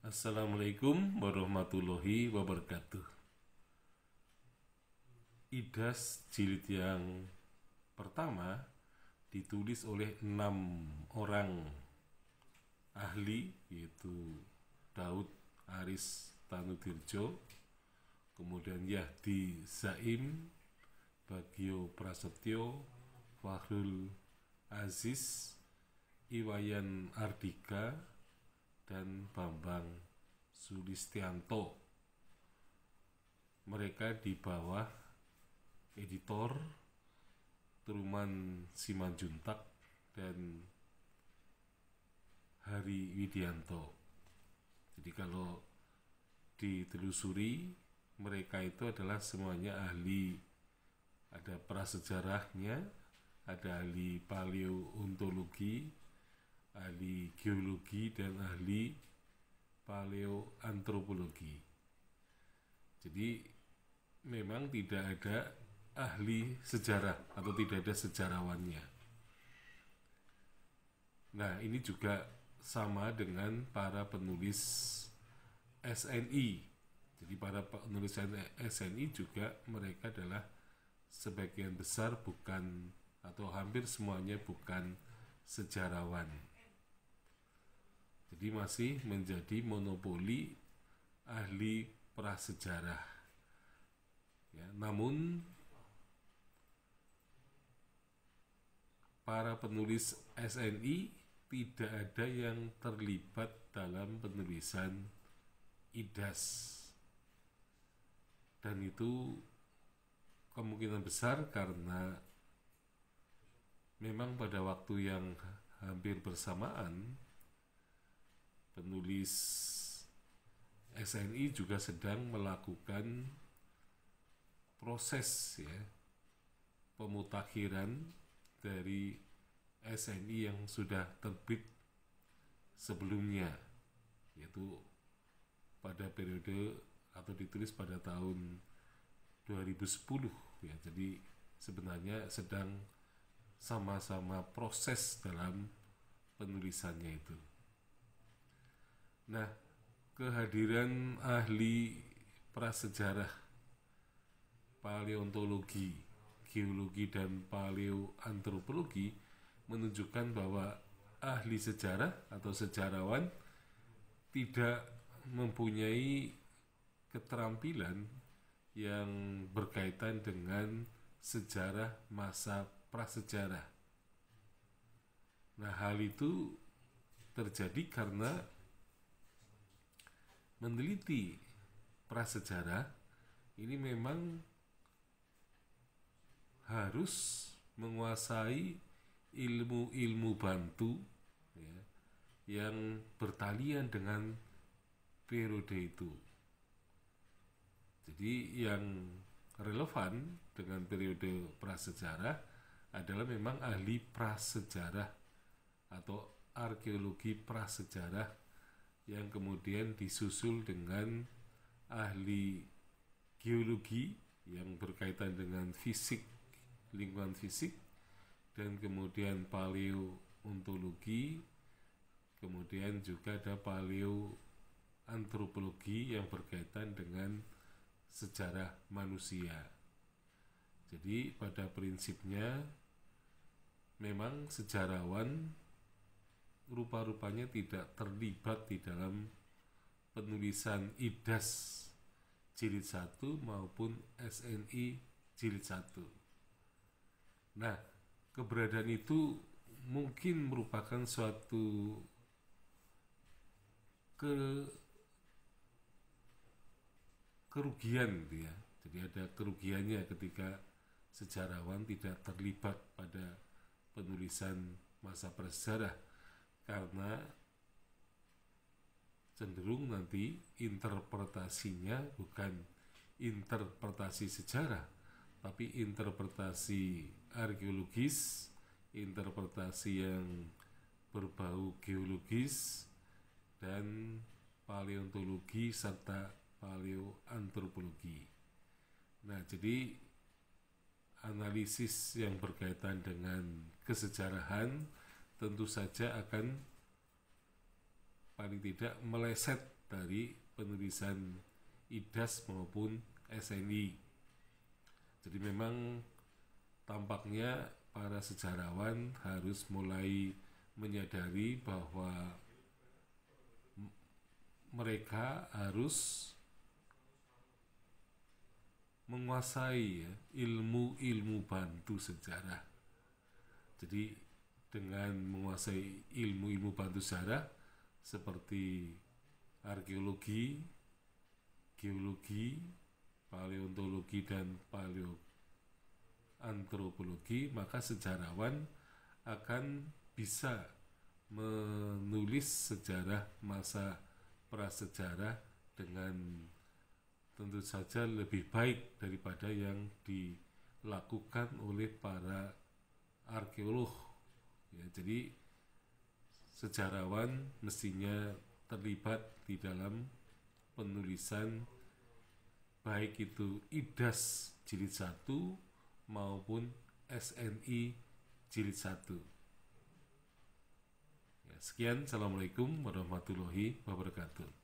Assalamualaikum warahmatullahi wabarakatuh. IDAS jilid yang pertama ditulis oleh 6 orang ahli, yaitu Daud Aris Tanudirjo, kemudian Yahdi Zaim, Bagio Prasetyo, Fahrul Aziz, Iwayan Ardika, dan Bambang Sulistianto. Mereka di bawah editor Truman Simanjuntak dan Hari Widianto. Jadi kalau ditelusuri, mereka itu adalah semuanya ahli. Ada prasejarahnya, ada ahli paleontologi, ahli geologi, dan ahli paleoantropologi. Jadi memang tidak ada ahli sejarah atau tidak ada sejarawannya. Nah, ini juga sama dengan para penulis SNI. Jadi para penulis SNI juga mereka adalah sebagian besar bukan, atau hampir semuanya bukan sejarawan. Jadi masih menjadi monopoli ahli prasejarah. Ya, namun para penulis SNI tidak ada yang terlibat dalam penulisan IDAS, dan itu kemungkinan besar karena memang pada waktu yang hampir bersamaan penulis SNI juga sedang melakukan proses, ya, pemutakhiran dari SNI yang sudah terbit sebelumnya, yaitu pada periode atau ditulis pada tahun 2010, ya. Jadi sebenarnya sedang sama-sama proses dalam penulisannya itu. Nah, kehadiran ahli prasejarah, paleontologi, geologi, dan paleoantropologi menunjukkan bahwa ahli sejarah atau sejarawan tidak mempunyai keterampilan yang berkaitan dengan sejarah masa prasejarah. Nah, hal itu terjadi karena meneliti prasejarah ini memang harus menguasai ilmu-ilmu bantu, ya, yang bertalian dengan periode itu. Jadi yang relevan dengan periode prasejarah adalah memang ahli prasejarah atau arkeologi prasejarah, yang kemudian disusul dengan ahli geologi yang berkaitan dengan fisik, lingkungan fisik, dan kemudian paleontologi, kemudian juga ada paleoantropologi yang berkaitan dengan sejarah manusia. Jadi pada prinsipnya memang sejarawan rupa-rupanya tidak terlibat di dalam penulisan IDAS jilid 1 maupun SNI jilid 1. Nah, keberadaan itu mungkin merupakan suatu kerugian, ya. Jadi ada kerugiannya ketika sejarawan tidak terlibat pada penulisan masa prasejarah, karena cenderung nanti interpretasinya bukan interpretasi sejarah, tapi interpretasi arkeologis, interpretasi yang berbau geologis dan paleontologi serta paleoantropologi. Nah, jadi analisis yang berkaitan dengan kesejarahan tentu saja akan paling tidak meleset dari penulisan IDAS maupun SNI. Jadi memang tampaknya para sejarawan harus mulai menyadari bahwa mereka harus menguasai ilmu-ilmu bantu sejarah. Jadi dengan menguasai ilmu-ilmu bantu sejarah seperti arkeologi, geologi, paleontologi, dan paleoantropologi, maka sejarawan akan bisa menulis sejarah masa prasejarah dengan tentu saja lebih baik daripada yang dilakukan oleh para arkeolog. Ya, jadi sejarawan mestinya terlibat di dalam penulisan baik itu IDAS jilid 1 maupun SNI jilid 1. Ya, sekian, Assalamualaikum warahmatullahi wabarakatuh.